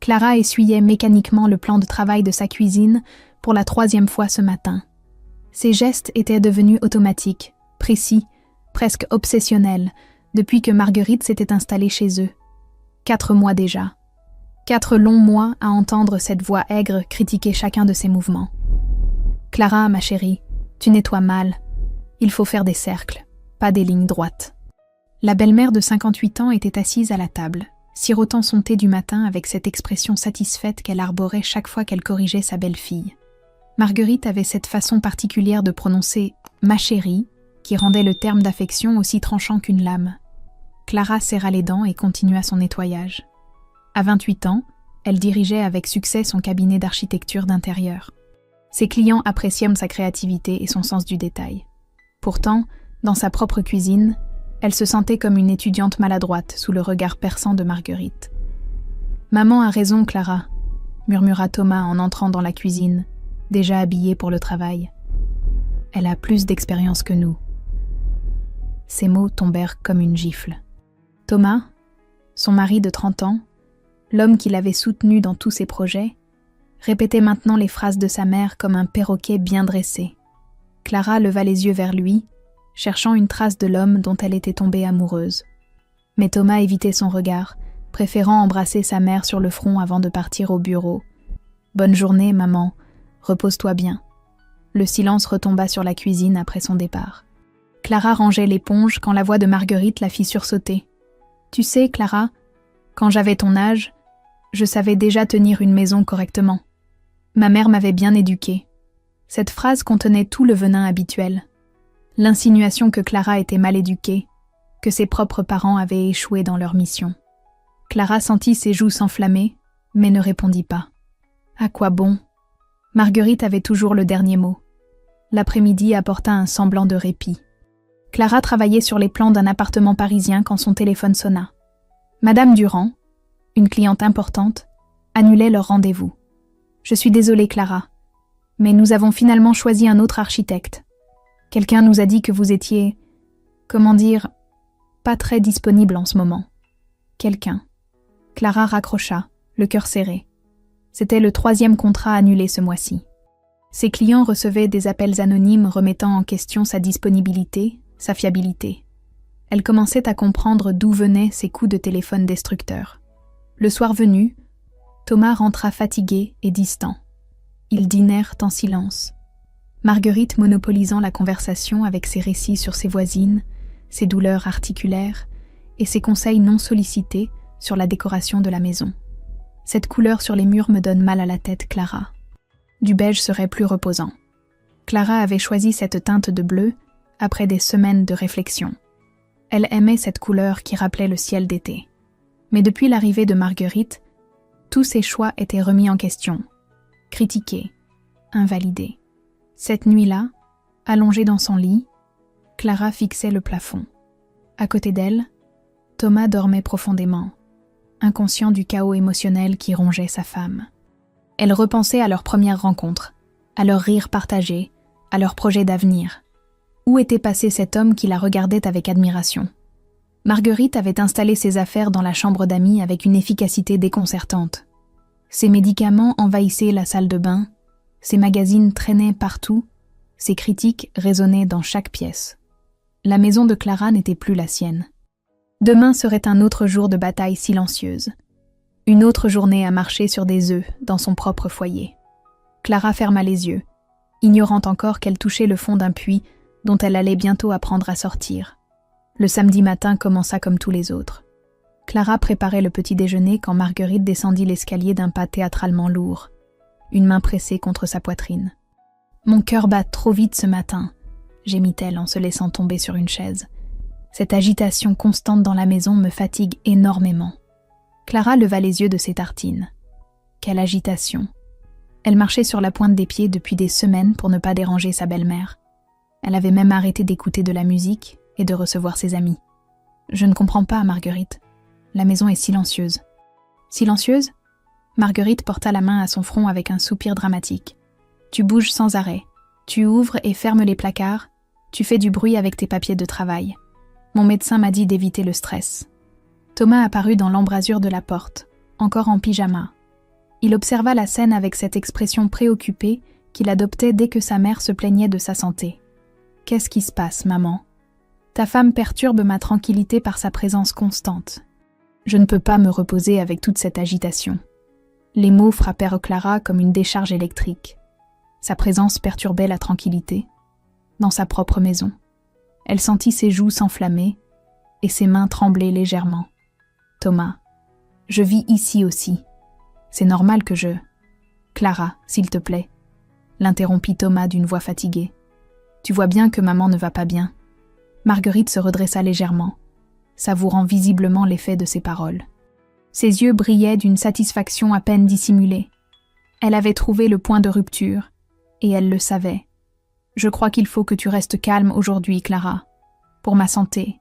Clara essuyait mécaniquement le plan de travail de sa cuisine pour la 3e fois ce matin. Ses gestes étaient devenus automatiques, précis, presque obsessionnels, depuis que Marguerite s'était installée chez eux. 4 mois déjà. 4 longs mois à entendre cette voix aigre critiquer chacun de ses mouvements. « Clara, ma chérie, tu nettoies mal. Il faut faire des cercles, pas des lignes droites. » La belle-mère de 58 ans était assise à la table, sirotant son thé du matin avec cette expression satisfaite qu'elle arborait chaque fois qu'elle corrigeait sa belle-fille. Marguerite avait cette façon particulière de prononcer « ma chérie » qui rendait le terme d'affection aussi tranchant qu'une lame. Clara serra les dents et continua son nettoyage. À 28 ans, elle dirigeait avec succès son cabinet d'architecture d'intérieur. Ses clients appréciaient sa créativité et son sens du détail. Pourtant, dans sa propre cuisine, elle se sentait comme une étudiante maladroite sous le regard perçant de Marguerite. « Maman a raison, Clara », murmura Thomas en entrant dans la cuisine, déjà habillée pour le travail. « Elle a plus d'expérience que nous. » Ces mots tombèrent comme une gifle. Thomas, son mari de 30 ans, l'homme qui l'avait soutenu dans tous ses projets, répétait maintenant les phrases de sa mère comme un perroquet bien dressé. Clara leva les yeux vers lui, cherchant une trace de l'homme dont elle était tombée amoureuse. Mais Thomas évitait son regard, préférant embrasser sa mère sur le front avant de partir au bureau. « Bonne journée, maman. Repose-toi bien. » Le silence retomba sur la cuisine après son départ. Clara rangeait l'éponge quand la voix de Marguerite la fit sursauter. « Tu sais, Clara, quand j'avais ton âge, je savais déjà tenir une maison correctement. Ma mère m'avait bien éduquée. » Cette phrase contenait tout le venin habituel. L'insinuation que Clara était mal éduquée, que ses propres parents avaient échoué dans leur mission. Clara sentit ses joues s'enflammer, mais ne répondit pas. À quoi bon? Marguerite avait toujours le dernier mot. L'après-midi apporta un semblant de répit. Clara travaillait sur les plans d'un appartement parisien quand son téléphone sonna. Madame Durand, une cliente importante, annulait leur rendez-vous. « Je suis désolée, Clara, mais nous avons finalement choisi un autre architecte. Quelqu'un nous a dit que vous étiez, comment dire, pas très disponible en ce moment. » Quelqu'un. Clara raccrocha, le cœur serré. C'était le 3e contrat annulé ce mois-ci. Ses clients recevaient des appels anonymes remettant en question sa disponibilité, sa fiabilité. Elle commençait à comprendre d'où venaient ces coups de téléphone destructeurs. Le soir venu, Thomas rentra fatigué et distant. Ils dînèrent en silence. Marguerite monopolisant la conversation avec ses récits sur ses voisines, ses douleurs articulaires et ses conseils non sollicités sur la décoration de la maison. Cette couleur sur les murs me donne mal à la tête, Clara. Du beige serait plus reposant. Clara avait choisi cette teinte de bleu après des semaines de réflexion. Elle aimait cette couleur qui rappelait le ciel d'été. Mais depuis l'arrivée de Marguerite, tous ses choix étaient remis en question, critiqués, invalidés. Cette nuit-là, allongée dans son lit, Clara fixait le plafond. À côté d'elle, Thomas dormait profondément, inconscient du chaos émotionnel qui rongeait sa femme. Elle repensait à leur première rencontre, à leur rire partagé, à leur projet d'avenir. Où était passé cet homme qui la regardait avec admiration? Marguerite avait installé ses affaires dans la chambre d'amis avec une efficacité déconcertante. Ses médicaments envahissaient la salle de bain, ses magazines traînaient partout, ses critiques résonnaient dans chaque pièce. La maison de Clara n'était plus la sienne. Demain serait un autre jour de bataille silencieuse. Une autre journée à marcher sur des œufs dans son propre foyer. Clara ferma les yeux, ignorant encore qu'elle touchait le fond d'un puits dont elle allait bientôt apprendre à sortir. Le samedi matin commença comme tous les autres. Clara préparait le petit déjeuner quand Marguerite descendit l'escalier d'un pas théâtralement lourd, une main pressée contre sa poitrine. « Mon cœur bat trop vite ce matin », gémit-elle en se laissant tomber sur une chaise. « Cette agitation constante dans la maison me fatigue énormément. » Clara leva les yeux de ses tartines. Quelle agitation! Elle marchait sur la pointe des pieds depuis des semaines pour ne pas déranger sa belle-mère. Elle avait même arrêté d'écouter de la musique et de recevoir ses amis. « Je ne comprends pas, Marguerite. La maison est silencieuse. » « Silencieuse ?» Marguerite porta la main à son front avec un soupir dramatique. « Tu bouges sans arrêt. Tu ouvres et fermes les placards. Tu fais du bruit avec tes papiers de travail. Mon médecin m'a dit d'éviter le stress. » Thomas apparut dans l'embrasure de la porte, encore en pyjama, Il observa la scène avec cette expression préoccupée qu'il adoptait dès que sa mère se plaignait de sa santé. « Qu'est-ce qui se passe, maman ? Ta femme perturbe ma tranquillité par sa présence constante. Je ne peux pas me reposer avec toute cette agitation. » Les mots frappèrent Clara comme une décharge électrique. Sa présence perturbait la tranquillité. Dans sa propre maison, elle sentit ses joues s'enflammer et ses mains trembler légèrement. « Thomas, je vis ici aussi. C'est normal que je... » « Clara, s'il te plaît, » l'interrompit Thomas d'une voix fatiguée. « Tu vois bien que maman ne va pas bien. » Marguerite se redressa légèrement, savourant visiblement l'effet de ses paroles. Ses yeux brillaient d'une satisfaction à peine dissimulée. Elle avait trouvé le point de rupture, et elle le savait. « Je crois qu'il faut que tu restes calme aujourd'hui, Clara. Pour ma santé. »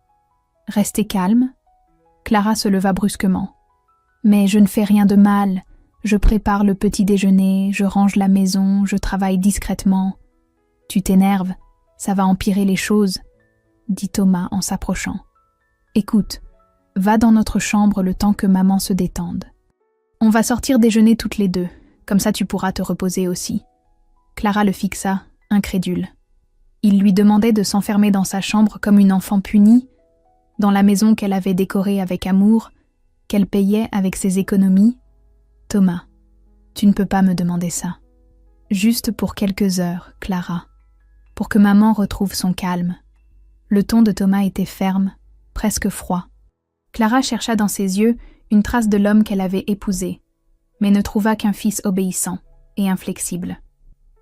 « Rester calme ?» Clara se leva brusquement. « Mais je ne fais rien de mal. Je prépare le petit déjeuner, je range la maison, je travaille discrètement. »« Tu t'énerves, ça va empirer les choses, » dit Thomas en s'approchant. « Écoute, va dans notre chambre le temps que maman se détende. On va sortir déjeuner toutes les deux, comme ça tu pourras te reposer aussi. » Clara le fixa, incrédule. Il lui demandait de s'enfermer dans sa chambre comme une enfant punie, dans la maison qu'elle avait décorée avec amour, qu'elle payait avec ses économies. « Thomas, tu ne peux pas me demander ça. Juste pour quelques heures, Clara, pour que maman retrouve son calme. » Le ton de Thomas était ferme, presque froid. Clara chercha dans ses yeux une trace de l'homme qu'elle avait épousé, mais ne trouva qu'un fils obéissant et inflexible.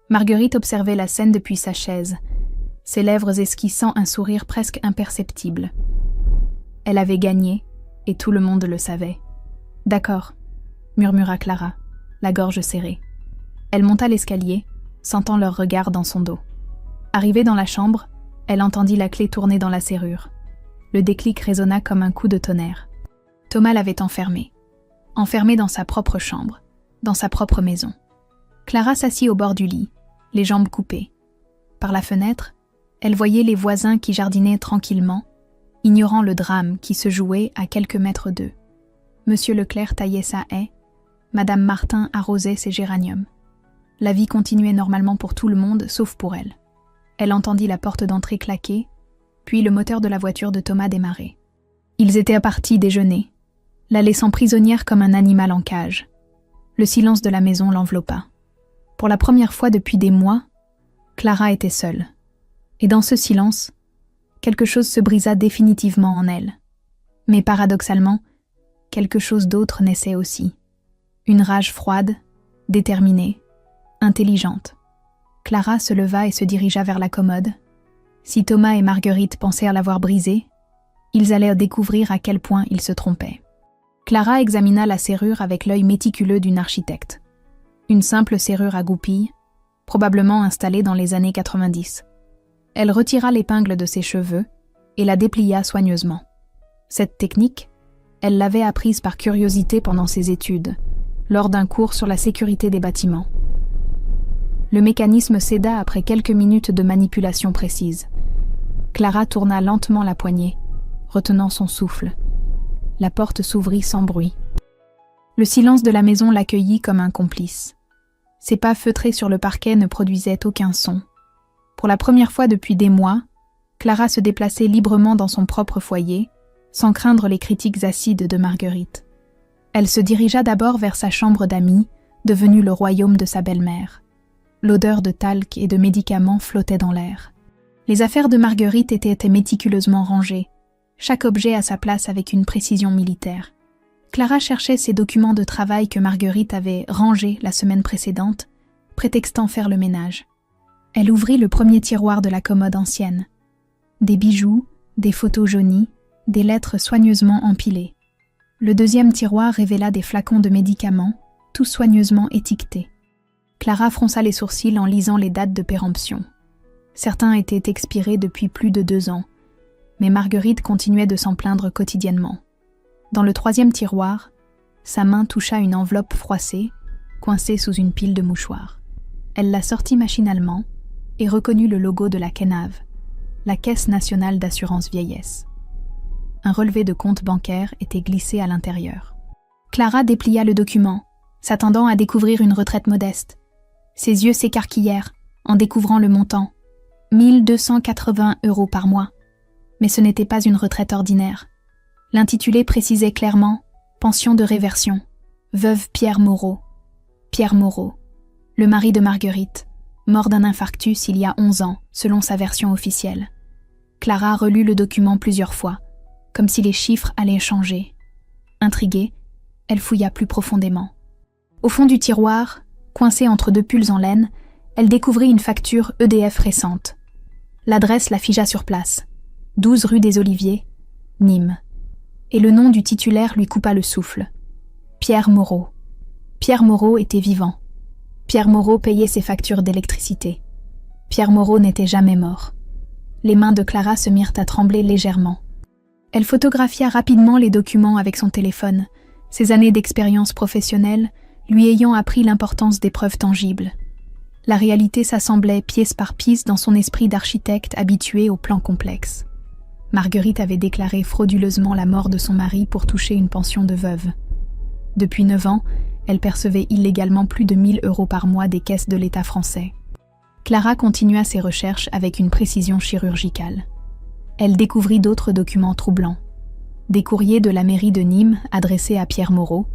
Marguerite observait la scène depuis sa chaise, ses lèvres esquissant un sourire presque imperceptible. Elle avait gagné, et tout le monde le savait. « D'accord, » murmura Clara, la gorge serrée. Elle monta l'escalier, sentant leur regard dans son dos. Arrivée dans la chambre, elle entendit la clé tourner dans la serrure. Le déclic résonna comme un coup de tonnerre. Thomas l'avait enfermée dans sa propre chambre, dans sa propre maison. Clara s'assit au bord du lit, les jambes coupées. Par la fenêtre, elle voyait les voisins qui jardinaient tranquillement, ignorant le drame qui se jouait à quelques mètres d'eux. Monsieur Leclerc taillait sa haie, Madame Martin arrosait ses géraniums. La vie continuait normalement pour tout le monde, sauf pour elle. Elle entendit la porte d'entrée claquer, puis le moteur de la voiture de Thomas démarrer. Ils étaient partis déjeuner, la laissant prisonnière comme un animal en cage. Le silence de la maison l'enveloppa. Pour la première fois depuis des mois, Clara était seule. Et dans ce silence, quelque chose se brisa définitivement en elle. Mais paradoxalement, quelque chose d'autre naissait aussi. Une rage froide, déterminée, intelligente. Clara se leva et se dirigea vers la commode. Si Thomas et Marguerite pensèrent l'avoir brisée, ils allaient découvrir à quel point ils se trompaient. Clara examina la serrure avec l'œil méticuleux d'une architecte. Une simple serrure à goupilles, probablement installée dans les années 90. Elle retira l'épingle de ses cheveux et la déplia soigneusement. Cette technique, elle l'avait apprise par curiosité pendant ses études, lors d'un cours sur la sécurité des bâtiments. Le mécanisme céda après quelques minutes de manipulation précise. Clara tourna lentement la poignée, retenant son souffle. La porte s'ouvrit sans bruit. Le silence de la maison l'accueillit comme un complice. Ses pas feutrés sur le parquet ne produisaient aucun son. Pour la première fois depuis des mois, Clara se déplaçait librement dans son propre foyer, sans craindre les critiques acides de Marguerite. Elle se dirigea d'abord vers sa chambre d'amis, devenue le royaume de sa belle-mère. L'odeur de talc et de médicaments flottait dans l'air. Les affaires de Marguerite étaient méticuleusement rangées, chaque objet à sa place avec une précision militaire. Clara cherchait ses documents de travail que Marguerite avait rangés la semaine précédente, prétextant faire le ménage. Elle ouvrit le premier tiroir de la commode ancienne. Des bijoux, des photos jaunies, des lettres soigneusement empilées. Le deuxième tiroir révéla des flacons de médicaments, tous soigneusement étiquetés. Clara fronça les sourcils en lisant les dates de péremption. Certains étaient expirés depuis plus de 2 ans, mais Marguerite continuait de s'en plaindre quotidiennement. Dans le troisième tiroir, sa main toucha une enveloppe froissée, coincée sous une pile de mouchoirs. Elle la sortit machinalement et reconnut le logo de la CNAV, la Caisse nationale d'assurance vieillesse. Un relevé de compte bancaire était glissé à l'intérieur. Clara déplia le document, s'attendant à découvrir une retraite modeste. Ses yeux s'écarquillèrent en découvrant le montant, 1280 € par mois. Mais ce n'était pas une retraite ordinaire. L'intitulé précisait clairement « Pension de réversion, veuve Pierre Moreau ». Pierre Moreau, le mari de Marguerite, mort d'un infarctus il y a 11 ans, selon sa version officielle. Clara relut le document plusieurs fois, comme si les chiffres allaient changer. Intriguée, elle fouilla plus profondément. Au fond du tiroir, coincée entre deux pulls en laine, elle découvrit une facture EDF récente. L'adresse la figea sur place. 12 rue des Oliviers, Nîmes. Et le nom du titulaire lui coupa le souffle. Pierre Moreau. Pierre Moreau était vivant. Pierre Moreau payait ses factures d'électricité. Pierre Moreau n'était jamais mort. Les mains de Clara se mirent à trembler légèrement. Elle photographia rapidement les documents avec son téléphone, ses années d'expérience professionnelle lui ayant appris l'importance des preuves tangibles. La réalité s'assemblait pièce par pièce dans son esprit d'architecte habitué aux plans complexes. Marguerite avait déclaré frauduleusement la mort de son mari pour toucher une pension de veuve. Depuis 9 ans, elle percevait illégalement plus de 1 000 € par mois des caisses de l'État français. Clara continua ses recherches avec une précision chirurgicale. Elle découvrit d'autres documents troublants. Des courriers de la mairie de Nîmes adressés à Pierre Moreau,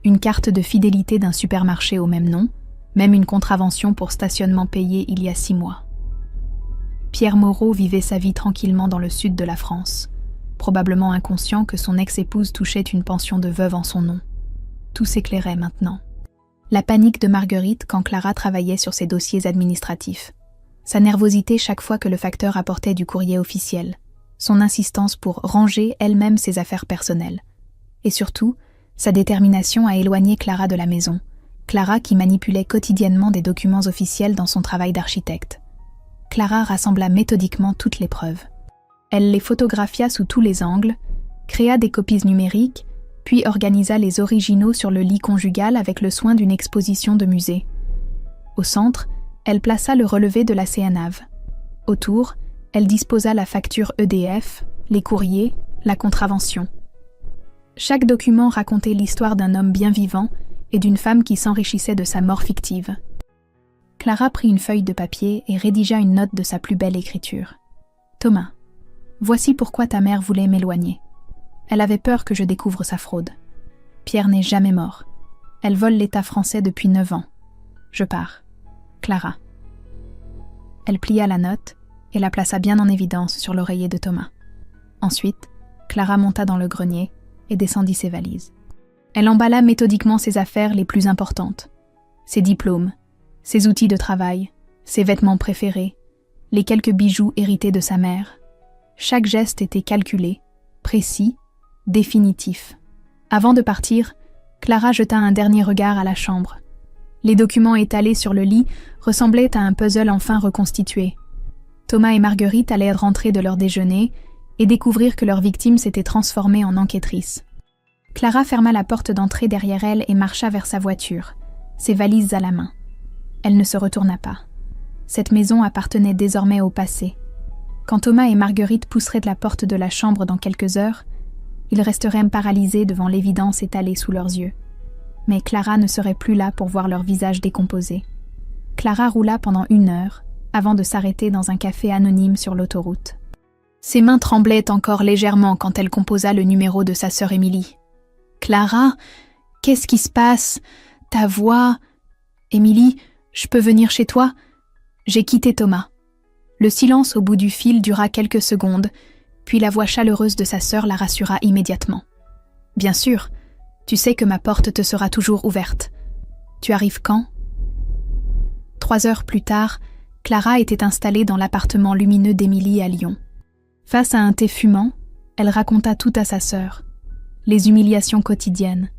une carte de fidélité d'un supermarché au même nom, même une contravention pour stationnement payé il y a 6 mois. Pierre Moreau vivait sa vie tranquillement dans le sud de la France, probablement inconscient que son ex-épouse touchait une pension de veuve en son nom. Tout s'éclairait maintenant. La panique de Marguerite quand Clara travaillait sur ses dossiers administratifs. Sa nervosité chaque fois que le facteur apportait du courrier officiel. Son insistance pour ranger elle-même ses affaires personnelles. Et surtout, sa détermination à éloigner Clara de la maison. Clara qui manipulait quotidiennement des documents officiels dans son travail d'architecte. Clara rassembla méthodiquement toutes les preuves. Elle les photographia sous tous les angles, créa des copies numériques, puis organisa les originaux sur le lit conjugal avec le soin d'une exposition de musée. Au centre, elle plaça le relevé de la CNAV. Autour, elle disposa la facture EDF, les courriers, la contravention. Chaque document racontait l'histoire d'un homme bien vivant et d'une femme qui s'enrichissait de sa mort fictive. Clara prit une feuille de papier et rédigea une note de sa plus belle écriture. « Thomas, voici pourquoi ta mère voulait m'éloigner. Elle avait peur que je découvre sa fraude. Pierre n'est jamais mort. Elle vole l'État français depuis 9 ans. Je pars. Clara. » Elle plia la note et la plaça bien en évidence sur l'oreiller de Thomas. Ensuite, Clara monta dans le grenier et descendit ses valises. Elle emballa méthodiquement ses affaires les plus importantes. Ses diplômes, ses outils de travail, ses vêtements préférés, les quelques bijoux hérités de sa mère. Chaque geste était calculé, précis, définitif. Avant de partir, Clara jeta un dernier regard à la chambre. Les documents étalés sur le lit ressemblaient à un puzzle enfin reconstitué. Thomas et Marguerite allaient rentrer de leur déjeuner et découvrir que leur victime s'était transformée en enquêtrice. Clara ferma la porte d'entrée derrière elle et marcha vers sa voiture, ses valises à la main. Elle ne se retourna pas. Cette maison appartenait désormais au passé. Quand Thomas et Marguerite pousseraient la porte de la chambre dans quelques heures, ils resteraient paralysés devant l'évidence étalée sous leurs yeux. Mais Clara ne serait plus là pour voir leur visage décomposé. Clara roula pendant 1 heure, avant de s'arrêter dans un café anonyme sur l'autoroute. Ses mains tremblaient encore légèrement quand elle composa le numéro de sa sœur Émilie. « Clara, qu'est-ce qui se passe? Ta voix... Émilie, je peux venir chez toi ?» J'ai quitté Thomas. Le silence au bout du fil dura quelques secondes, puis la voix chaleureuse de sa sœur la rassura immédiatement. « Bien sûr, tu sais que ma porte te sera toujours ouverte. Tu arrives quand ?» 3 heures plus tard, Clara était installée dans l'appartement lumineux d'Émilie à Lyon. Face à un thé fumant, elle raconta tout à sa sœur. Les humiliations quotidiennes,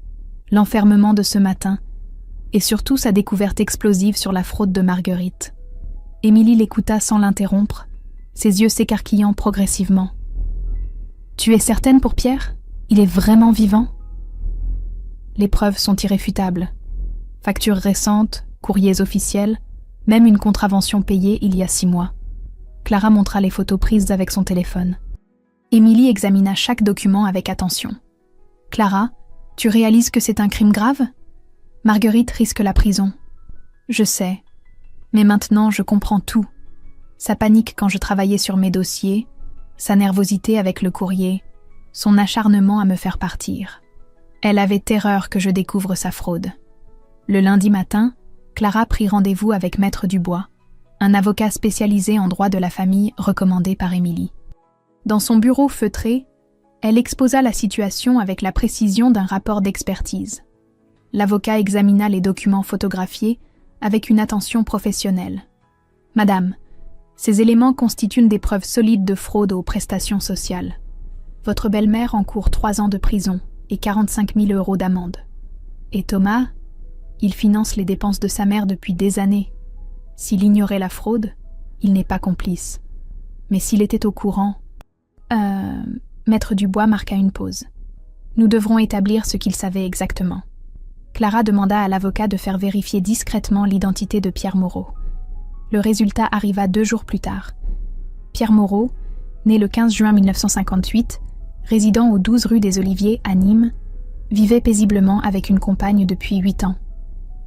l'enfermement de ce matin, et surtout sa découverte explosive sur la fraude de Marguerite. Émilie l'écouta sans l'interrompre, ses yeux s'écarquillant progressivement. « Tu es certaine pour Pierre? Il est vraiment vivant ?» Les preuves sont irréfutables. Factures récentes, courriers officiels, même une contravention payée il y a 6 mois. Clara montra les photos prises avec son téléphone. Émilie examina chaque document avec attention. « Clara, tu réalises que c'est un crime grave ? Marguerite risque la prison. Je sais. Mais maintenant, je comprends tout. Sa panique quand je travaillais sur mes dossiers, sa nervosité avec le courrier, son acharnement à me faire partir. Elle avait terreur que je découvre sa fraude. Le lundi matin, Clara prit rendez-vous avec Maître Dubois, un avocat spécialisé en droit de la famille recommandé par Émilie. Dans son bureau feutré, elle exposa la situation avec la précision d'un rapport d'expertise. L'avocat examina les documents photographiés avec une attention professionnelle. « Madame, ces éléments constituent des preuves solides de fraude aux prestations sociales. Votre belle-mère encourt 3 ans de prison et 45 000 € d'amende. Et Thomas, il finance les dépenses de sa mère depuis des années. S'il ignorait la fraude, il n'est pas complice. Mais s'il était au courant... » Maître Dubois marqua une pause. Nous devrons établir ce qu'il savait exactement. Clara demanda à l'avocat de faire vérifier discrètement l'identité de Pierre Moreau. Le résultat arriva 2 jours plus tard. Pierre Moreau, né le 15 juin 1958, résidant au 12 rue des Oliviers à Nîmes, vivait paisiblement avec une compagne depuis 8 ans.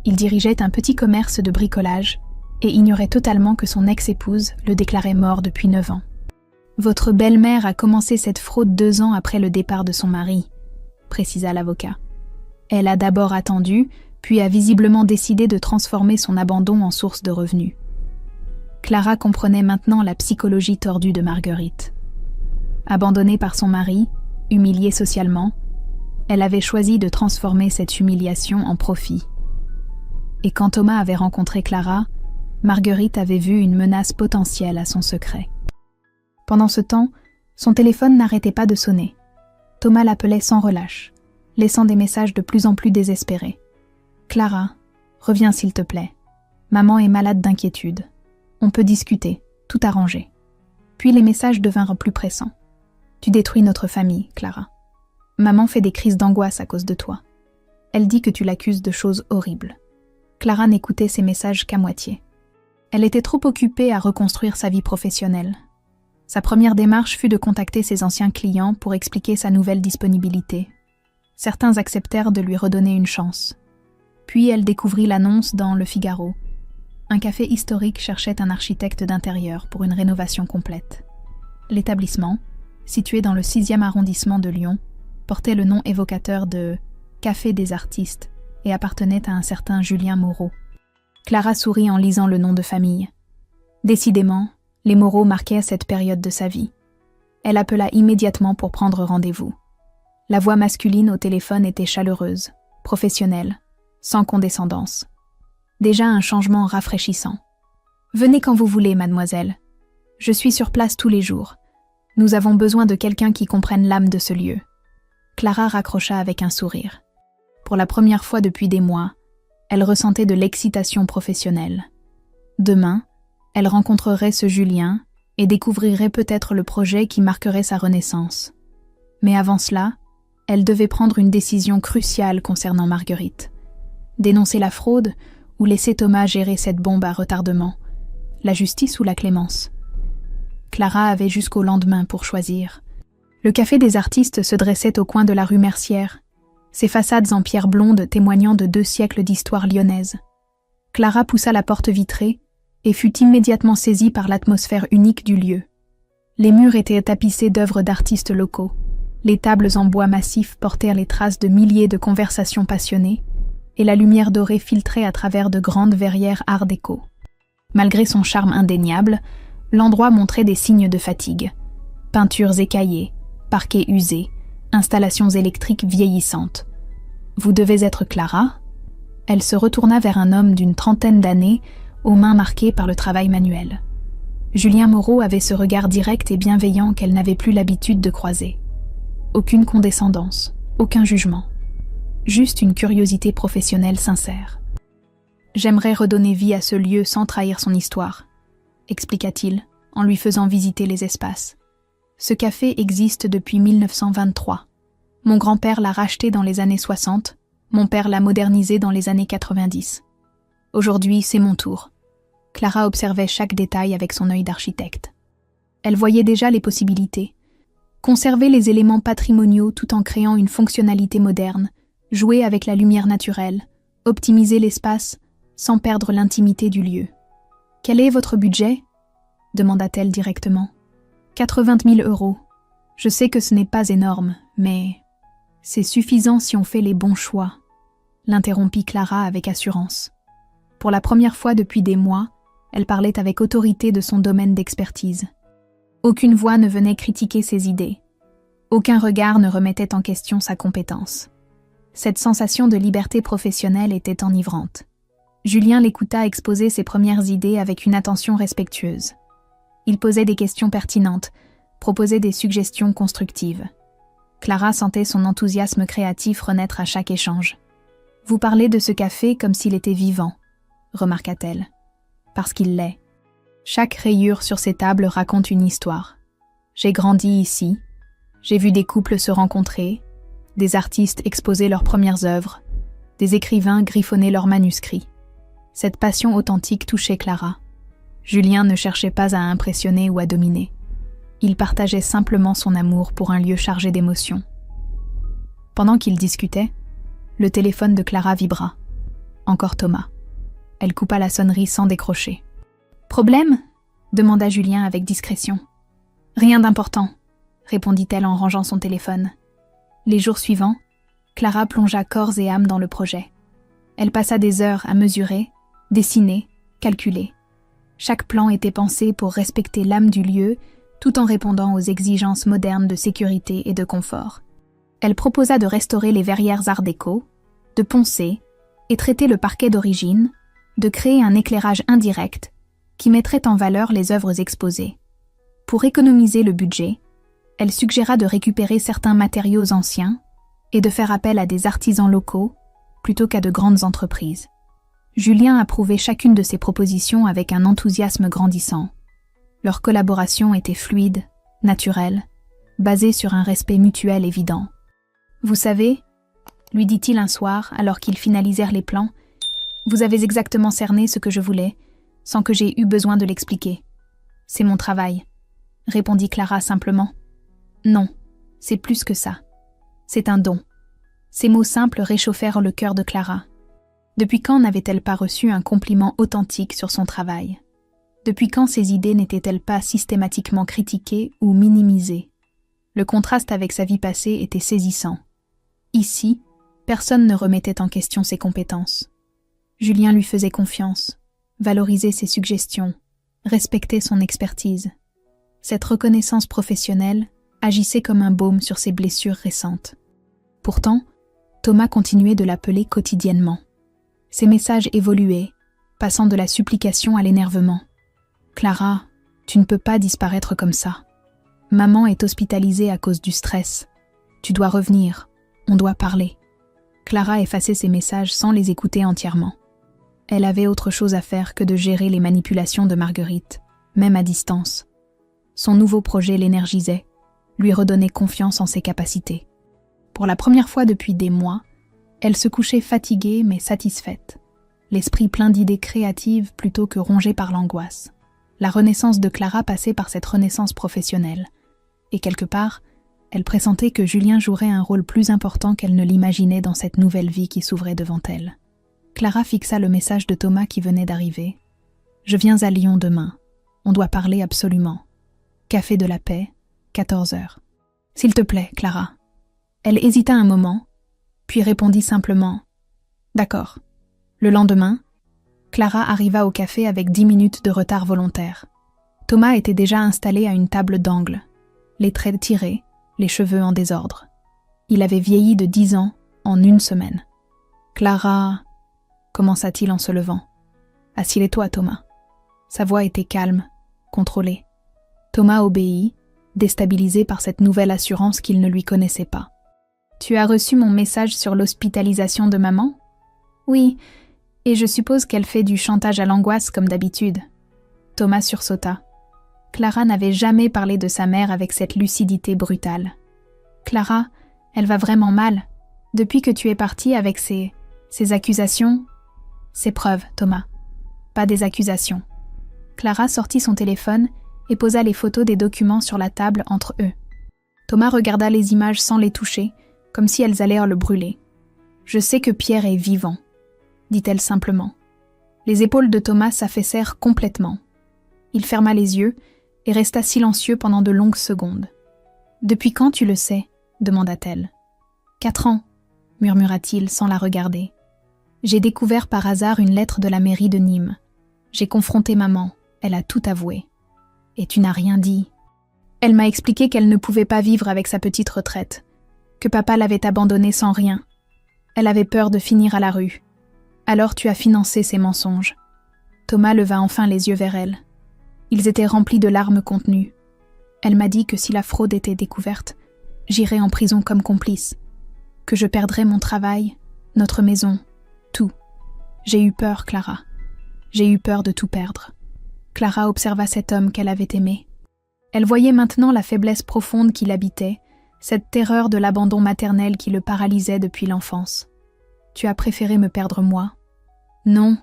Il dirigeait un petit commerce de bricolage et ignorait totalement que son ex-épouse le déclarait mort depuis 9 ans. Votre belle-mère a commencé cette fraude 2 ans après le départ de son mari, précisa l'avocat. Elle a d'abord attendu, puis a visiblement décidé de transformer son abandon en source de revenus. Clara comprenait maintenant la psychologie tordue de Marguerite. Abandonnée par son mari, humiliée socialement, elle avait choisi de transformer cette humiliation en profit. Et quand Thomas avait rencontré Clara, Marguerite avait vu une menace potentielle à son secret. Pendant ce temps, son téléphone n'arrêtait pas de sonner. Thomas l'appelait sans relâche, laissant des messages de plus en plus désespérés. « Clara, reviens s'il te plaît. Maman est malade d'inquiétude. On peut discuter, tout arranger. » Puis les messages devinrent plus pressants. « Tu détruis notre famille, Clara. Maman fait des crises d'angoisse à cause de toi. Elle dit que tu l'accuses de choses horribles. » Clara n'écoutait ces messages qu'à moitié. Elle était trop occupée à reconstruire sa vie professionnelle. Sa première démarche fut de contacter ses anciens clients pour expliquer sa nouvelle disponibilité. Certains acceptèrent de lui redonner une chance. Puis elle découvrit l'annonce dans Le Figaro. Un café historique cherchait un architecte d'intérieur pour une rénovation complète. L'établissement, situé dans le 6e arrondissement de Lyon, portait le nom évocateur de « Café des artistes » et appartenait à un certain Julien Moreau. Clara sourit en lisant le nom de famille. Décidément, les Moreau marquaient cette période de sa vie. Elle appela immédiatement pour prendre rendez-vous. La voix masculine au téléphone était chaleureuse, professionnelle, sans condescendance. Déjà un changement rafraîchissant. « Venez quand vous voulez, mademoiselle. Je suis sur place tous les jours. Nous avons besoin de quelqu'un qui comprenne l'âme de ce lieu. » Clara raccrocha avec un sourire. Pour la première fois depuis des mois, elle ressentait de l'excitation professionnelle. Demain, elle rencontrerait ce Julien et découvrirait peut-être le projet qui marquerait sa renaissance. Mais avant cela, elle devait prendre une décision cruciale concernant Marguerite. Dénoncer la fraude ou laisser Thomas gérer cette bombe à retardement, la justice ou la clémence. Clara avait jusqu'au lendemain pour choisir. Le café des artistes se dressait au coin de la rue Mercière, ses façades en pierre blonde témoignant de 2 siècles d'histoire lyonnaise. Clara poussa la porte vitrée et fut immédiatement saisie par l'atmosphère unique du lieu. Les murs étaient tapissés d'œuvres d'artistes locaux. Les tables en bois massif portèrent les traces de milliers de conversations passionnées, et la lumière dorée filtrait à travers de grandes verrières art déco. Malgré son charme indéniable, l'endroit montrait des signes de fatigue. Peintures écaillées, parquets usés, installations électriques vieillissantes. « Vous devez être Clara ?» Elle se retourna vers un homme d'une 30aine d'années, aux mains marquées par le travail manuel. Julien Moreau avait ce regard direct et bienveillant qu'elle n'avait plus l'habitude de croiser. Aucune condescendance, aucun jugement. Juste une curiosité professionnelle sincère. « J'aimerais redonner vie à ce lieu sans trahir son histoire », expliqua-t-il, en lui faisant visiter les espaces. « Ce café existe depuis 1923. Mon grand-père l'a racheté dans les années 60, mon père l'a modernisé dans les années 90. Aujourd'hui, c'est mon tour. » Clara observait chaque détail avec son œil d'architecte. Elle voyait déjà les possibilités. Conserver les éléments patrimoniaux tout en créant une fonctionnalité moderne, jouer avec la lumière naturelle, Optimiser l'espace sans perdre l'intimité du lieu. « Quel est votre budget ?» demanda-t-elle directement. « 80 000 €. Je sais que ce n'est pas énorme, mais c'est suffisant si on fait les bons choix, » l'interrompit Clara avec assurance. Pour la première fois depuis des mois, elle parlait avec autorité de son domaine d'expertise. Aucune voix ne venait critiquer ses idées. Aucun regard ne remettait en question sa compétence. Cette sensation de liberté professionnelle était enivrante. Julien l'écouta exposer ses premières idées avec une attention respectueuse. Il posait des questions pertinentes, proposait des suggestions constructives. Clara sentait son enthousiasme créatif renaître à chaque échange. « Vous parlez de ce café comme s'il était vivant », remarqua-t-elle. « Parce qu'il l'est. Chaque rayure sur ces tables raconte une histoire. J'ai grandi ici. J'ai vu des couples se rencontrer, des artistes exposer leurs premières œuvres, des écrivains griffonner leurs manuscrits. Cette passion authentique touchait Clara. Julien ne cherchait pas à impressionner ou à dominer. Il partageait simplement son amour pour un lieu chargé d'émotions. Pendant qu'ils discutaient, le téléphone de Clara vibra. Encore Thomas. Elle coupa la sonnerie sans décrocher. « Problème ?» demanda Julien avec discrétion. « Rien d'important », répondit-elle en rangeant son téléphone. Les jours suivants, Clara plongea corps et âme dans le projet. Elle passa des heures à mesurer, dessiner, calculer. Chaque plan était pensé pour respecter l'âme du lieu, tout en répondant aux exigences modernes de sécurité et de confort. Elle proposa de restaurer les verrières art déco, de poncer et traiter le parquet d'origine, de créer un éclairage indirect qui mettrait en valeur les œuvres exposées. Pour économiser le budget, elle suggéra de récupérer certains matériaux anciens et de faire appel à des artisans locaux plutôt qu'à de grandes entreprises. Julien approuvait chacune de ces propositions avec un enthousiasme grandissant. Leur collaboration était fluide, naturelle, basée sur un respect mutuel évident. « Vous savez, » lui dit-il un soir alors qu'ils finalisèrent les plans, « vous avez exactement cerné ce que je voulais, sans que j'aie eu besoin de l'expliquer. C'est mon travail, » répondit Clara simplement. « Non, c'est plus que ça. C'est un don. » Ces mots simples réchauffèrent le cœur de Clara. Depuis quand n'avait-elle pas reçu un compliment authentique sur son travail? Depuis quand ses idées n'étaient-elles pas systématiquement critiquées ou minimisées? Le contraste avec sa vie passée était saisissant. Ici, personne ne remettait en question ses compétences. Julien lui faisait confiance, valorisait ses suggestions, respectait son expertise. Cette reconnaissance professionnelle agissait comme un baume sur ses blessures récentes. Pourtant, Thomas continuait de l'appeler quotidiennement. Ses messages évoluaient, passant de la supplication à l'énervement. « Clara, tu ne peux pas disparaître comme ça. Maman est hospitalisée à cause du stress. Tu dois revenir, on doit parler. » Clara effaçait ses messages sans les écouter entièrement. Elle avait autre chose à faire que de gérer les manipulations de Marguerite, même à distance. Son nouveau projet l'énergisait, lui redonnait confiance en ses capacités. Pour la première fois depuis des mois, elle se couchait fatiguée mais satisfaite, l'esprit plein d'idées créatives plutôt que rongé par l'angoisse. La renaissance de Clara passait par cette renaissance professionnelle, et quelque part, elle pressentait que Julien jouerait un rôle plus important qu'elle ne l'imaginait dans cette nouvelle vie qui s'ouvrait devant elle. Clara fixa le message de Thomas qui venait d'arriver. « Je viens à Lyon demain. On doit parler absolument. Café de la Paix, 14 h. S'il te plaît, Clara. » Elle hésita un moment, puis répondit simplement « D'accord. » Le lendemain, Clara arriva au café avec 10 minutes de retard volontaire. Thomas était déjà installé à une table d'angle, les traits tirés, les cheveux en désordre. Il avait vieilli de 10 ans en une semaine. « Clara, » commença-t-il en se levant. « Assieds-toi, Thomas. » Sa voix était calme, contrôlée. Thomas obéit, déstabilisé par cette nouvelle assurance qu'il ne lui connaissait pas. « Tu as reçu mon message sur l'hospitalisation de maman ? » ?»« Oui, et je suppose qu'elle fait du chantage à l'angoisse comme d'habitude. » Thomas sursauta. Clara n'avait jamais parlé de sa mère avec cette lucidité brutale. « Clara, elle va vraiment mal. Depuis que tu es partie avec ces accusations... » « Ces preuves, Thomas. Pas des accusations. » Clara sortit son téléphone et posa les photos des documents sur la table entre eux. Thomas regarda les images sans les toucher, comme si elles allaient le brûler. « Je sais que Pierre est vivant. dit-elle simplement. Les épaules de Thomas s'affaissèrent complètement. Il ferma les yeux et resta silencieux pendant de longues secondes. « Depuis quand tu le sais ?» demanda-t-elle. « 4 ans, murmura-t-il sans la regarder. J'ai découvert par hasard une lettre de la mairie de Nîmes. J'ai confronté maman, elle a tout avoué. Et tu n'as rien dit. Elle m'a expliqué qu'elle ne pouvait pas vivre avec sa petite retraite, que papa l'avait abandonnée sans rien. Elle avait peur de finir à la rue. Alors tu as financé ses mensonges. » Thomas leva enfin les yeux vers elle. Ils étaient remplis de larmes contenues. Elle m'a dit que si la fraude était découverte, j'irais en prison comme complice, que je perdrais mon travail, notre maison, tout. J'ai eu peur, Clara. J'ai eu peur de tout perdre. Clara observa cet homme qu'elle avait aimé. Elle voyait maintenant la faiblesse profonde qui l'habitait, cette terreur de l'abandon maternel qui le paralysait depuis l'enfance. Tu as préféré me perdre moi? Non,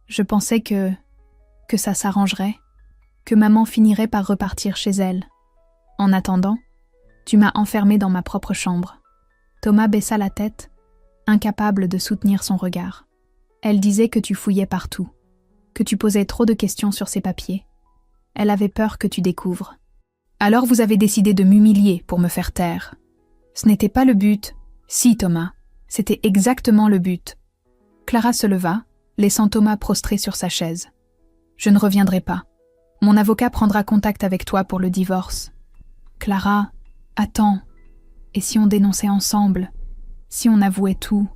je pensais que ça s'arrangerait, que maman finirait par repartir chez elle. En attendant, tu m'as enfermée dans ma propre chambre. Thomas baissa la tête, incapable de soutenir son regard. Elle disait que tu fouillais partout, que tu posais trop de questions sur ses papiers. Elle avait peur que tu découvres. Alors vous avez décidé de m'humilier pour me faire taire. Ce n'était pas le but. Si, Thomas, c'était exactement le but. Clara se leva, laissant Thomas prostré sur sa chaise. Je ne reviendrai pas. Mon avocat prendra contact avec toi pour le divorce. Clara, attends. Et si on dénonçait ensemble? Si on avouait tout?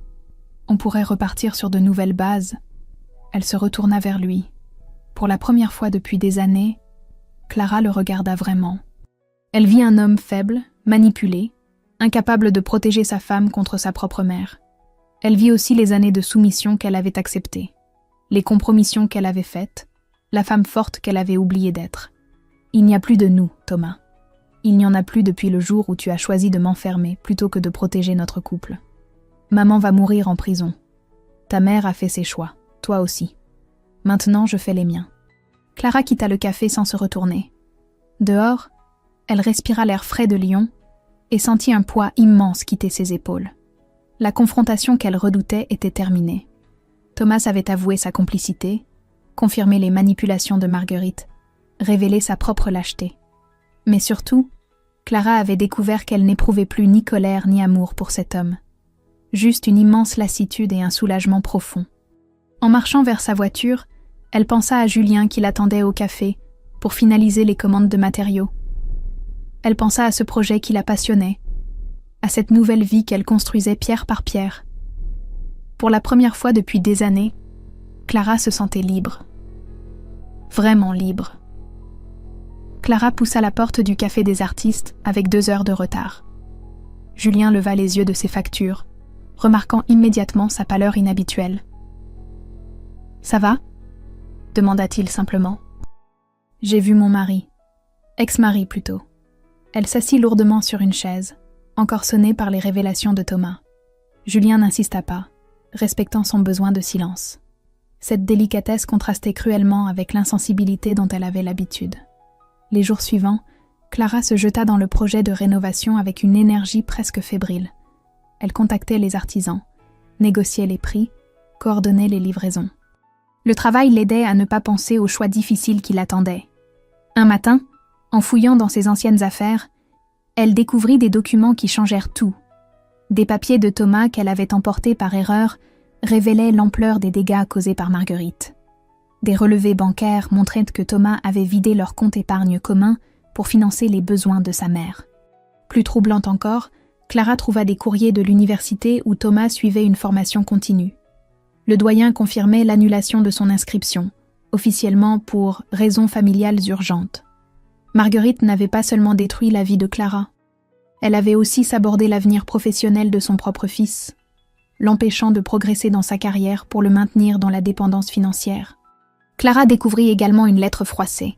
On pourrait repartir sur de nouvelles bases. Elle se retourna vers lui. Pour la première fois depuis des années, Clara le regarda vraiment. Elle vit un homme faible, manipulé, incapable de protéger sa femme contre sa propre mère. Elle vit aussi les années de soumission qu'elle avait acceptées, les compromissions qu'elle avait faites, la femme forte qu'elle avait oublié d'être. Il n'y a plus de nous, Thomas. Il n'y en a plus depuis le jour où tu as choisi de m'enfermer plutôt que de protéger notre couple. Maman va mourir en prison. Ta mère a fait ses choix, toi aussi. Maintenant, je fais les miens. Clara quitta le café sans se retourner. Dehors, elle respira l'air frais de Lyon et sentit un poids immense quitter ses épaules. La confrontation qu'elle redoutait était terminée. Thomas avait avoué sa complicité, confirmé les manipulations de Marguerite, révélé sa propre lâcheté. Mais surtout, Clara avait découvert qu'elle n'éprouvait plus ni colère ni amour pour cet homme. Juste une immense lassitude et un soulagement profond. En marchant vers sa voiture, elle pensa à Julien qui l'attendait au café pour finaliser les commandes de matériaux. Elle pensa à ce projet qui la passionnait, à cette nouvelle vie qu'elle construisait pierre par pierre. Pour la première fois depuis des années, Clara se sentait libre. Vraiment libre. Clara poussa la porte du café des artistes avec 2 heures de retard. Julien leva les yeux de ses factures, remarquant immédiatement sa pâleur inhabituelle. « Ça va ?» demanda-t-il simplement. « J'ai vu mon mari. Ex-mari plutôt. » Elle s'assit lourdement sur une chaise, encore sonnée par les révélations de Thomas. Julien n'insista pas, respectant son besoin de silence. Cette délicatesse contrastait cruellement avec l'insensibilité dont elle avait l'habitude. Les jours suivants, Clara se jeta dans le projet de rénovation avec une énergie presque fébrile. Elle contactait les artisans, négociait les prix, coordonnait les livraisons. Le travail l'aidait à ne pas penser aux choix difficiles qui l'attendaient. Un matin, en fouillant dans ses anciennes affaires, elle découvrit des documents qui changèrent tout. Des papiers de Thomas qu'elle avait emportés par erreur révélaient l'ampleur des dégâts causés par Marguerite. Des relevés bancaires montraient que Thomas avait vidé leur compte épargne commun pour financer les besoins de sa mère. Plus troublante encore, Clara trouva des courriers de l'université où Thomas suivait une formation continue. Le doyen confirmait l'annulation de son inscription, officiellement pour raisons familiales urgentes. Marguerite n'avait pas seulement détruit la vie de Clara, elle avait aussi sabordé l'avenir professionnel de son propre fils, l'empêchant de progresser dans sa carrière pour le maintenir dans la dépendance financière. Clara découvrit également une lettre froissée,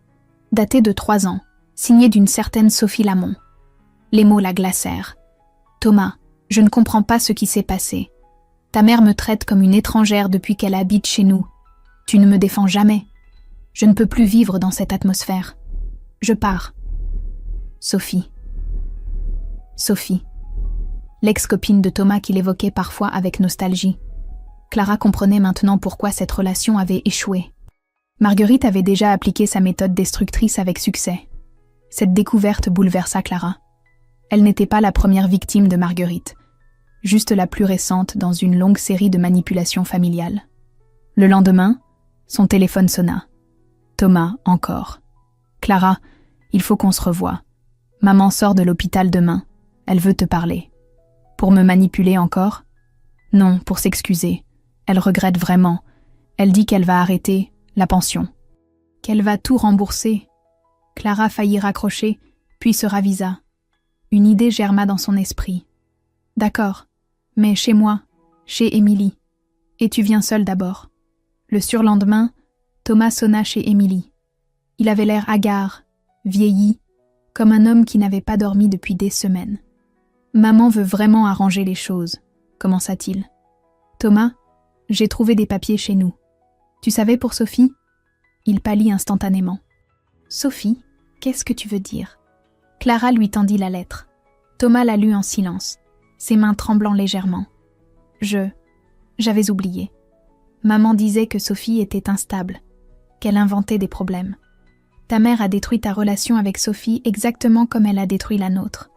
datée de 3 ans, signée d'une certaine Sophie Lamont. Les mots la glacèrent. « Thomas, je ne comprends pas ce qui s'est passé. Ta mère me traite comme une étrangère depuis qu'elle habite chez nous. Tu ne me défends jamais. Je ne peux plus vivre dans cette atmosphère. Je pars. Sophie. » Sophie, l'ex-copine de Thomas qu'il évoquait parfois avec nostalgie. Clara comprenait maintenant pourquoi cette relation avait échoué. Marguerite avait déjà appliqué sa méthode destructrice avec succès. Cette découverte bouleversa Clara. Elle n'était pas la première victime de Marguerite, juste la plus récente dans une longue série de manipulations familiales. Le lendemain, son téléphone sonna. Thomas, encore. Clara, il faut qu'on se revoie. Maman sort de l'hôpital demain. Elle veut te parler. Pour me manipuler encore? Non, pour s'excuser. Elle regrette vraiment. Elle dit qu'elle va arrêter la pension. Qu'elle va tout rembourser. Clara faillit raccrocher, puis se ravisa. Une idée germa dans son esprit. D'accord, mais chez moi, chez Émilie. Et tu viens seule d'abord. Le surlendemain, Thomas sonna chez Émilie. Il avait l'air hagard, vieilli, comme un homme qui n'avait pas dormi depuis des semaines. Maman veut vraiment arranger les choses, commença-t-il. Thomas, j'ai trouvé des papiers chez nous. Tu savais pour Sophie? Il pâlit instantanément. Sophie, qu'est-ce que tu veux dire? Clara lui tendit la lettre. Thomas la lut en silence, ses mains tremblant légèrement. J'avais oublié. Maman disait que Sophie était instable, qu'elle inventait des problèmes. Ta mère a détruit ta relation avec Sophie exactement comme elle a détruit la nôtre.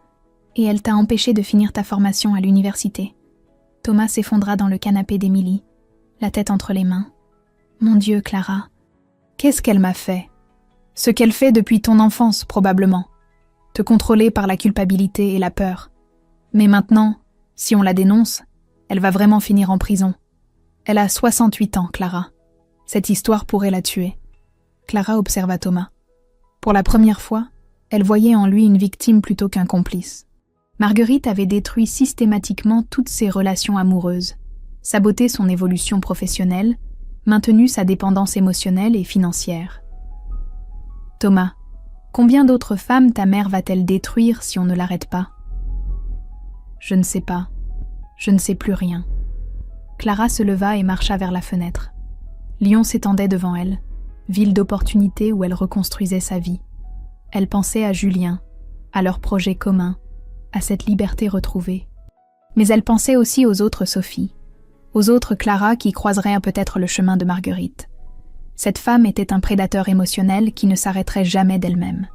Et elle t'a empêché de finir ta formation à l'université. Thomas s'effondra dans le canapé d'Émilie, la tête entre les mains. Mon Dieu, Clara, qu'est-ce qu'elle m'a fait? Ce qu'elle fait depuis ton enfance, probablement. Te contrôler par la culpabilité et la peur. Mais maintenant, si on la dénonce, elle va vraiment finir en prison. Elle a 68 ans, Clara. Cette histoire pourrait la tuer. Clara observa Thomas. Pour la première fois, elle voyait en lui une victime plutôt qu'un complice. Marguerite avait détruit systématiquement toutes ses relations amoureuses, saboté son évolution professionnelle, maintenu sa dépendance émotionnelle et financière. Thomas, combien d'autres femmes ta mère va-t-elle détruire si on ne l'arrête pas? Je ne sais pas. Je ne sais plus rien. Clara se leva et marcha vers la fenêtre. Lyon s'étendait devant elle, ville d'opportunités où elle reconstruisait sa vie. Elle pensait à Julien, à leur projet commun, à cette liberté retrouvée. Mais elle pensait aussi aux autres Sophie, aux autres Clara qui croiseraient peut-être le chemin de Marguerite. Cette femme était un prédateur émotionnel qui ne s'arrêterait jamais d'elle-même.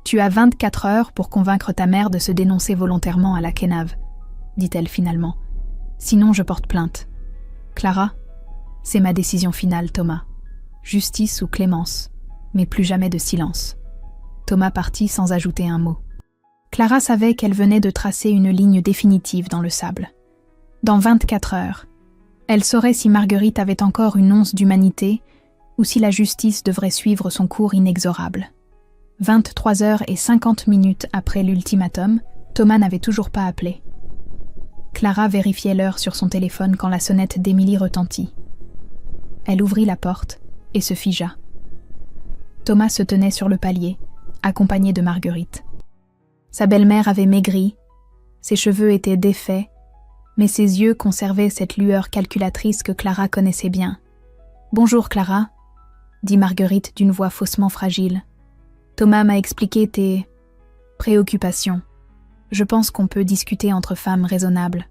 Tu as 24 heures pour convaincre ta mère de se dénoncer volontairement à la Kenave, dit-elle finalement. Sinon, je porte plainte. Clara, c'est ma décision finale, Thomas. Justice ou clémence, mais plus jamais de silence. Thomas partit sans ajouter un mot. Clara savait qu'elle venait de tracer une ligne définitive dans le sable. Dans 24 heures, elle saurait si Marguerite avait encore une once d'humanité ou si la justice devrait suivre son cours inexorable. 23h50 après l'ultimatum, Thomas n'avait toujours pas appelé. Clara vérifiait l'heure sur son téléphone quand la sonnette d'Émilie retentit. Elle ouvrit la porte et se figea. Thomas se tenait sur le palier, accompagné de Marguerite. Sa belle-mère avait maigri, ses cheveux étaient défaits, mais ses yeux conservaient cette lueur calculatrice que Clara connaissait bien. « Bonjour Clara », dit Marguerite d'une voix faussement fragile. « Thomas m'a expliqué tes préoccupations. Je pense qu'on peut discuter entre femmes raisonnables. »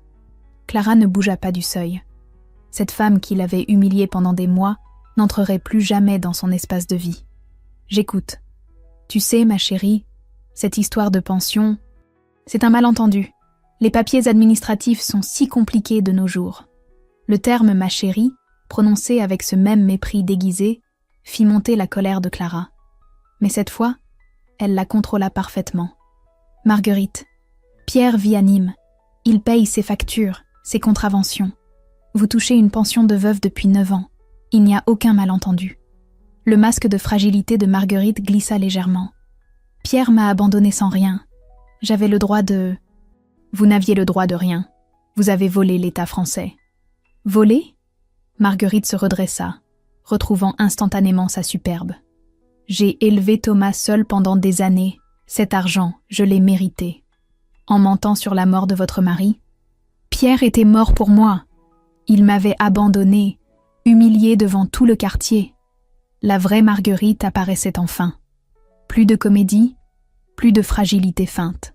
Clara ne bougea pas du seuil. Cette femme qui l'avait humiliée pendant des mois n'entrerait plus jamais dans son espace de vie. « J'écoute. Tu sais, ma chérie, cette histoire de pension, c'est un malentendu. Les papiers administratifs sont si compliqués de nos jours. » Le terme « ma chérie », prononcé avec ce même mépris déguisé, fit monter la colère de Clara. Mais cette fois, elle la contrôla parfaitement. « Marguerite, Pierre vit à Nîmes. Il paye ses factures, ses contraventions. Vous touchez une pension de veuve depuis 9 ans. Il n'y a aucun malentendu. » Le masque de fragilité de Marguerite glissa légèrement. « Pierre m'a abandonné sans rien. J'avais le droit de... » « Vous n'aviez le droit de rien. Vous avez volé l'État français. »« Volé ?» Marguerite se redressa, retrouvant instantanément sa superbe. « J'ai élevé Thomas seul pendant des années. Cet argent, je l'ai mérité. En mentant sur la mort de votre mari, Pierre était mort pour moi. Il m'avait abandonné, humilié devant tout le quartier. La vraie Marguerite apparaissait enfin. Plus de comédie, plus de fragilité feinte.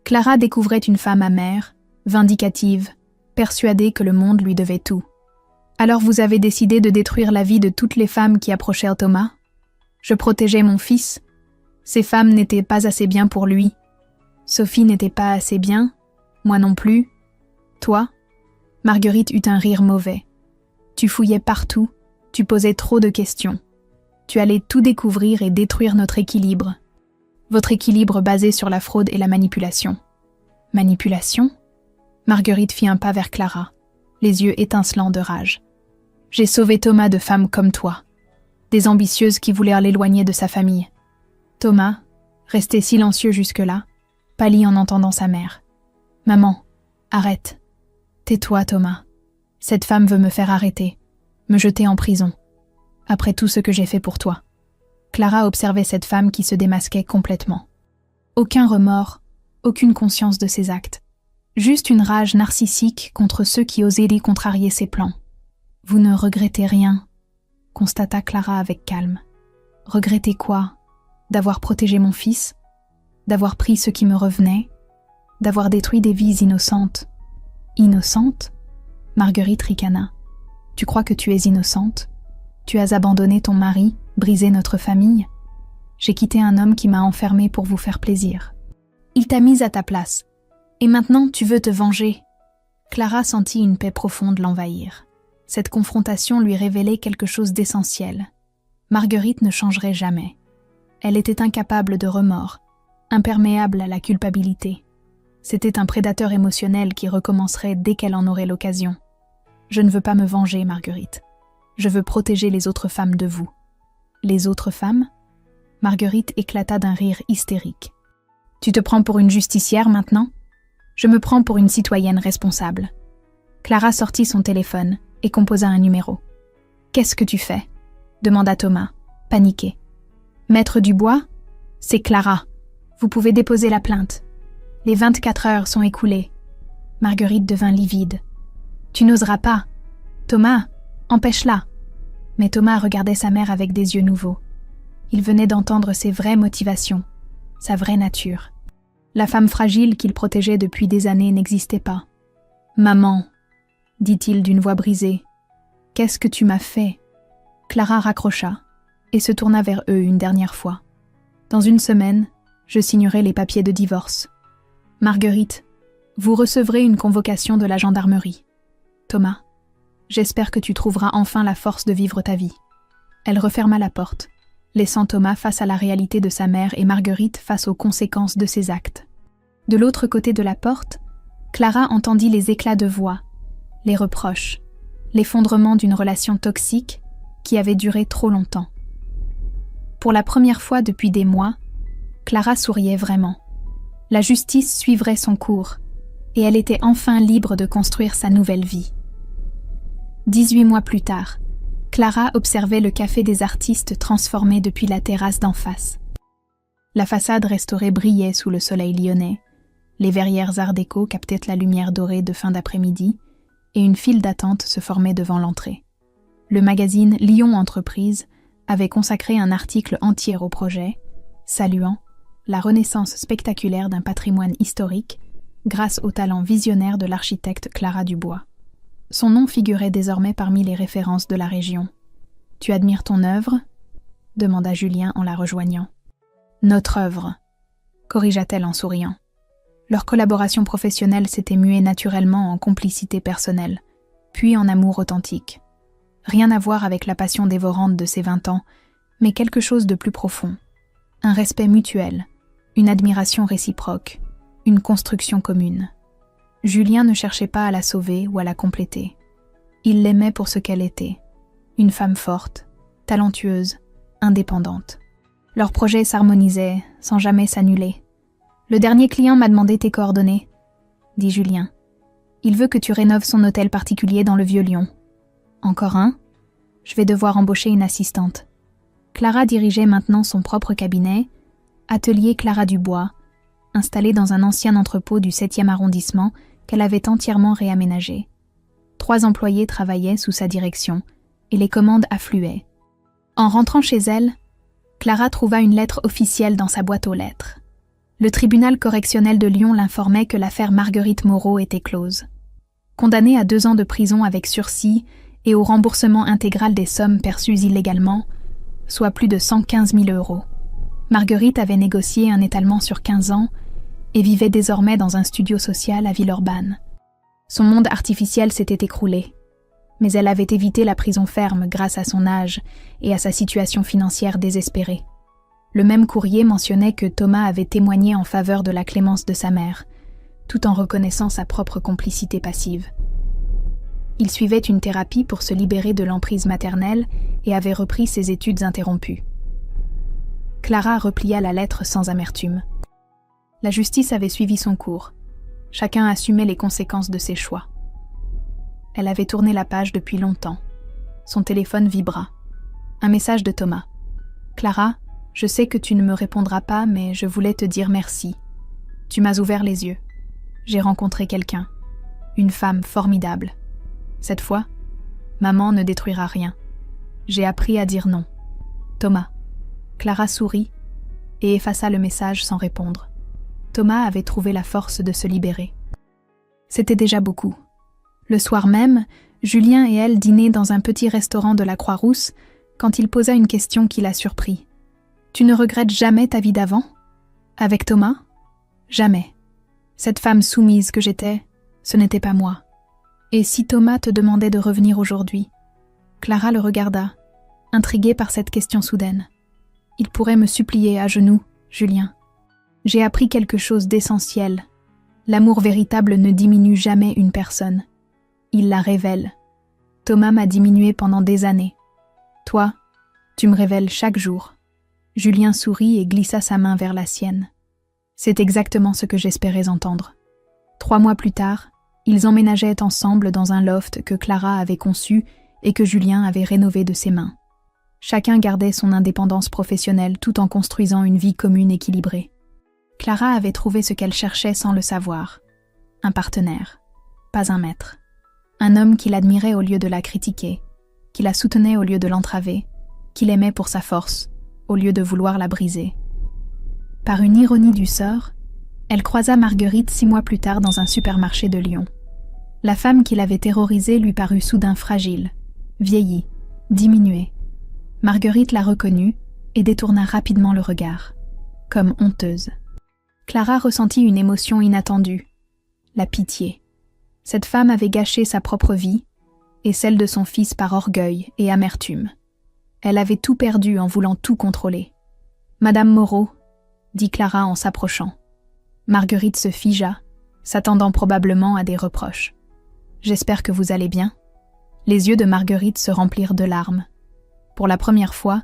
Clara découvrait une femme amère, vindicative, persuadée que le monde lui devait tout. Alors vous avez décidé de détruire la vie de toutes les femmes qui approchèrent Thomas? Je protégeais mon fils. Ces femmes n'étaient pas assez bien pour lui. Sophie n'était pas assez bien, moi non plus. Toi? Marguerite eut un rire mauvais. Tu fouillais partout, tu posais trop de questions. Tu allais tout découvrir et détruire notre équilibre. Votre équilibre basé sur la fraude et la manipulation. Manipulation? Marguerite fit un pas vers Clara, les yeux étincelants de rage. J'ai sauvé Thomas de femmes comme toi, des ambitieuses qui voulaient l'éloigner de sa famille. Thomas, resté silencieux jusque-là, pâlit en entendant sa mère. Maman, arrête. Tais-toi, Thomas. Cette femme veut me faire arrêter, me jeter en prison. Après tout ce que j'ai fait pour toi. Clara observait cette femme qui se démasquait complètement. Aucun remords, aucune conscience de ses actes. Juste une rage narcissique contre ceux qui osaient lui contrarier ses plans. Vous ne regrettez rien, constata Clara avec calme. Regrettez quoi? D'avoir protégé mon fils? D'avoir pris ce qui me revenait? D'avoir détruit des vies innocentes? Innocentes? Marguerite ricana. Tu crois que tu es innocente? Tu as abandonné ton mari, brisé notre famille? J'ai quitté un homme qui m'a enfermée pour vous faire plaisir. Il t'a mise à ta place. Et maintenant tu veux te venger. Clara sentit une paix profonde l'envahir. Cette confrontation lui révélait quelque chose d'essentiel. Marguerite ne changerait jamais. Elle était incapable de remords, imperméable à la culpabilité. C'était un prédateur émotionnel qui recommencerait dès qu'elle en aurait l'occasion. Je ne veux pas me venger, Marguerite. Je veux protéger les autres femmes de vous. Les autres femmes? Marguerite éclata d'un rire hystérique. Tu te prends pour une justicière maintenant? Je me prends pour une citoyenne responsable. Clara sortit son téléphone et composa un numéro. Qu'est-ce que tu fais? Demanda Thomas, paniqué. Maître Dubois? C'est Clara. Vous pouvez déposer la plainte. Les 24 heures sont écoulées. Marguerite devint livide. Tu n'oseras pas. Thomas, empêche-la. Mais Thomas regardait sa mère avec des yeux nouveaux. Il venait d'entendre ses vraies motivations, sa vraie nature. La femme fragile qu'il protégeait depuis des années n'existait pas. « Maman, dit-il d'une voix brisée, qu'est-ce que tu m'as fait ?» Clara raccrocha et se tourna vers eux une dernière fois. « Dans une semaine, je signerai les papiers de divorce. Marguerite, vous recevrez une convocation de la gendarmerie. Thomas, j'espère que tu trouveras enfin la force de vivre ta vie. » Elle referma la porte, laissant Thomas face à la réalité de sa mère et Marguerite face aux conséquences de ses actes. De l'autre côté de la porte, Clara entendit les éclats de voix, les reproches, l'effondrement d'une relation toxique qui avait duré trop longtemps. Pour la première fois depuis des mois, Clara souriait vraiment. La justice suivrait son cours, et elle était enfin libre de construire sa nouvelle vie. 18 mois plus tard, Clara observait le café des artistes transformé depuis la terrasse d'en face. La façade restaurée brillait sous le soleil lyonnais, les verrières art déco captaient la lumière dorée de fin d'après-midi, et une file d'attente se formait devant l'entrée. Le magazine Lyon Entreprise avait consacré un article entier au projet, saluant la renaissance spectaculaire d'un patrimoine historique grâce au talent visionnaire de l'architecte Clara Dubois. Son nom figurait désormais parmi les références de la région. « Tu admires ton œuvre ?» demanda Julien en la rejoignant. « Notre œuvre », corrigea-t-elle en souriant. Leur collaboration professionnelle s'était muée naturellement en complicité personnelle, puis en amour authentique. Rien à voir avec la passion dévorante de ses 20 ans, mais quelque chose de plus profond. Un respect mutuel, une admiration réciproque, une construction commune. Julien ne cherchait pas à la sauver ou à la compléter. Il l'aimait pour ce qu'elle était, une femme forte, talentueuse, indépendante. Leur projet s'harmonisait sans jamais s'annuler. « Le dernier client m'a demandé tes coordonnées, » dit Julien. « Il veut que tu rénoves son hôtel particulier dans le Vieux-Lyon. »« Encore un ? Je vais devoir embaucher une assistante. » Clara dirigeait maintenant son propre cabinet, Atelier Clara Dubois, installé dans un ancien entrepôt du 7e arrondissement qu'elle avait entièrement réaménagé. 3 employés travaillaient sous sa direction et les commandes affluaient. En rentrant chez elle, Clara trouva une lettre officielle dans sa boîte aux lettres. Le tribunal correctionnel de Lyon l'informait que l'affaire Marguerite Moreau était close. Condamnée à 2 ans de prison avec sursis et au remboursement intégral des sommes perçues illégalement, soit plus de 115 000 €. Marguerite avait négocié un étalement sur 15 ans et vivait désormais dans un studio social à Villeurbanne. Son monde artificiel s'était écroulé, mais elle avait évité la prison ferme grâce à son âge et à sa situation financière désespérée. Le même courrier mentionnait que Thomas avait témoigné en faveur de la clémence de sa mère, tout en reconnaissant sa propre complicité passive. Il suivait une thérapie pour se libérer de l'emprise maternelle et avait repris ses études interrompues. Clara replia la lettre sans amertume. La justice avait suivi son cours. Chacun assumait les conséquences de ses choix. Elle avait tourné la page depuis longtemps. Son téléphone vibra. Un message de Thomas. « Clara, je sais que tu ne me répondras pas, mais je voulais te dire merci. Tu m'as ouvert les yeux. J'ai rencontré quelqu'un. Une femme formidable. Cette fois, maman ne détruira rien. J'ai appris à dire non. Thomas. » Clara sourit et effaça le message sans répondre. Thomas avait trouvé la force de se libérer. C'était déjà beaucoup. Le soir même, Julien et elle dînaient dans un petit restaurant de la Croix-Rousse quand il posa une question qui la surprit. « Tu ne regrettes jamais ta vie d'avant ? Avec Thomas ? Jamais. Cette femme soumise que j'étais, ce n'était pas moi. Et si Thomas te demandait de revenir aujourd'hui ?» Clara le regarda, intriguée par cette question soudaine. « Il pourrait me supplier à genoux, Julien. J'ai appris quelque chose d'essentiel. L'amour véritable ne diminue jamais une personne. Il la révèle. Thomas m'a diminué pendant des années. Toi, tu me révèles chaque jour. » Julien sourit et glissa sa main vers la sienne. C'est exactement ce que j'espérais entendre. 3 mois plus tard, ils emménageaient ensemble dans un loft que Clara avait conçu et que Julien avait rénové de ses mains. Chacun gardait son indépendance professionnelle tout en construisant une vie commune équilibrée. Clara avait trouvé ce qu'elle cherchait sans le savoir. Un partenaire, pas un maître. Un homme qui l'admirait au lieu de la critiquer, qui la soutenait au lieu de l'entraver, qui l'aimait pour sa force, au lieu de vouloir la briser. Par une ironie du sort, elle croisa Marguerite 6 mois plus tard dans un supermarché de Lyon. La femme qui l'avait terrorisée lui parut soudain fragile, vieillie, diminuée. Marguerite la reconnut et détourna rapidement le regard, comme honteuse. Clara ressentit une émotion inattendue, la pitié. Cette femme avait gâché sa propre vie et celle de son fils par orgueil et amertume. Elle avait tout perdu en voulant tout contrôler. « Madame Moreau », dit Clara en s'approchant. Marguerite se figea, s'attendant probablement à des reproches. « J'espère que vous allez bien ?» Les yeux de Marguerite se remplirent de larmes. Pour la première fois,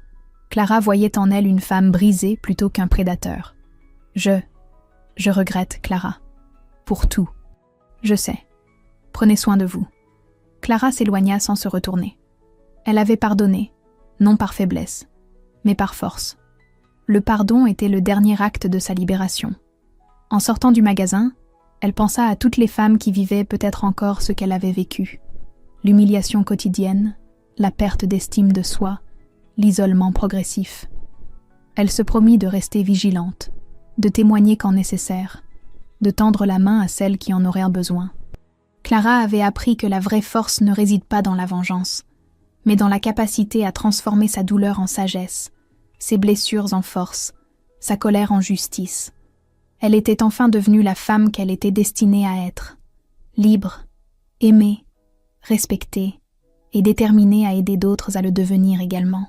Clara voyait en elle une femme brisée plutôt qu'un prédateur. « Je regrette, Clara. Pour tout. Je sais. Prenez soin de vous. » Clara s'éloigna sans se retourner. Elle avait pardonné, non par faiblesse, mais par force. Le pardon était le dernier acte de sa libération. En sortant du magasin, elle pensa à toutes les femmes qui vivaient peut-être encore ce qu'elle avait vécu. L'humiliation quotidienne, la perte d'estime de soi, l'isolement progressif. Elle se promit de rester vigilante, de témoigner quand nécessaire, de tendre la main à celles qui en auraient besoin. Clara avait appris que la vraie force ne réside pas dans la vengeance, mais dans la capacité à transformer sa douleur en sagesse, ses blessures en force, sa colère en justice. Elle était enfin devenue la femme qu'elle était destinée à être, libre, aimée, respectée et déterminée à aider d'autres à le devenir également.